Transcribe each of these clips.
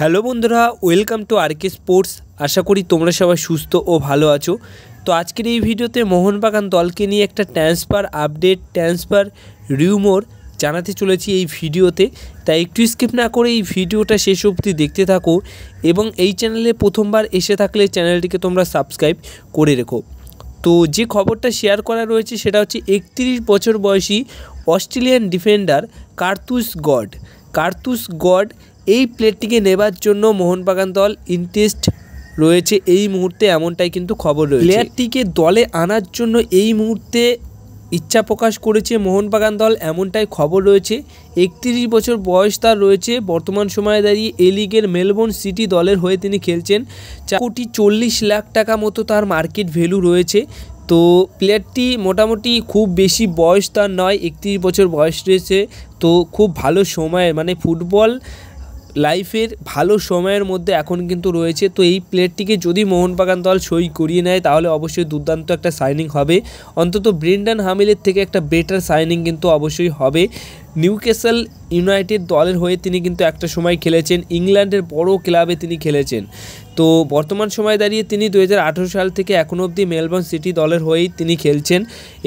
Hello বন্ধুরা, welcome to আরকে sports. আশা করি তোমরা সবাই সুস্থ ও ভালো আছো। তো আজকের এই ভিডিওতে মোহনবাগান দলকে নিয়ে একটা ট্রান্সফার আপডেট, ট্রান্সফার রিউমর জানাতে চলেছি এই ভিডিওতে। তাই একটু স্কিপ না করে এই ভিডিওটা শেষ অবধি দেখতে থাকো এবং এই চ্যানেলে প্রথমবার এসে থাকলে চ্যানেলটিকে তোমরা সাবস্ক্রাইব করে রেখো। তো যে খবরটা শেয়ার করা রয়েছে সেটা হচ্ছে 31 বছর বয়সী অস্ট্রেলিয়ান ডিফেন্ডার কার্তুস গড এই প্লেয়ারটিকে নেবার জন্য মোহনবাগান দল ইন্টারেস্ট রয়েছে এই মুহূর্তে, এমনটাই কিন্তু খবর রয়েছে। প্লেয়ারটিকে দলে আনার জন্য এই মুহূর্তে ইচ্ছা প্রকাশ করেছে মোহনবাগান দল, এমনটাই খবর রয়েছে। 31 বছর বয়স তার রয়েছে। বর্তমান সময়ে দাঁড়িয়ে এ লিগের মেলবোর্ন সিটি দলের হয়ে তিনি খেলছেন। 4,40,00,000 টাকা মতো তার মার্কেট ভ্যালু রয়েছে। তো প্লেয়ারটি মোটামুটি খুব বেশি বয়স তার নয়, 31 বছর বয়স রয়েছে। তো খুব ভালো সময়ের ফুটবল লাইফের ভালো সময়ের মধ্যে এখন কিন্তু রয়েছে। তো এই প্লেয়ারটিকে যদি মোহনবাগান দল সই করিয়ে নেয় তাহলে অবশ্যই দুর্দান্ত একটা সাইনিং হবে। অন্তত ব্রেন্ডন হামিলের থেকে একটা বেটার সাইনিং কিন্তু অবশ্যই হবে। নিউক্যাসল ইউনাইটেড দলের হয়ে তিনি কিন্তু একটা সময় খেলেছেন, ইংল্যান্ডের বড় ক্লাবে তিনি খেলেছেন। তো বর্তমান সময়ে দাঁড়িয়ে তিনি 2018 সাল থেকে এখনও অবধি মেলবোর্ন সিটি দলের হয়েই তিনি খেলছেন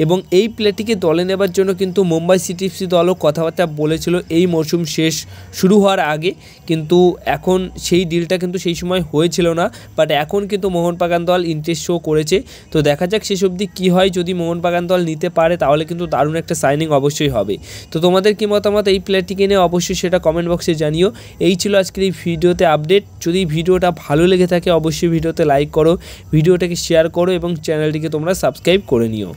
এবং এই প্লেয়ারটিকে দলে নেবার জন্য কিন্তু মুম্বাই সিটি এফসি দলও কথাবার্তা বলেছিল এই মরশুম শেষ শুরু হওয়ার আগে, কিন্তু এখন সেই ডিলটা কিন্তু সেই সময় হয়েছিল না। বাট এখন কিন্তু মোহনবাগান দল ইন্টারেস্ট শো করেছে। তো দেখা যাক শেষ অবধি কী হয়। যদি মোহনবাগান দল নিতে পারে তাহলে কিন্তু দারুণ একটা সাইনিং অবশ্যই হবে। তো তোমাদের কি মতামত এই প্লেয়ারটিকে নিয়ে অবশ্যই সেটা কমেন্ট বক্সে জানিও। এই ছিল আজকের এই ভিডিওতে আপডেট। যদি ভিডিওটা ভালো লেগে থাকে অবশ্যই ভিডিওতে লাইক করো, ভিডিওটাকে শেয়ার করো এবং চ্যানেলটিকে তোমরা সাবস্ক্রাইব করে নিও।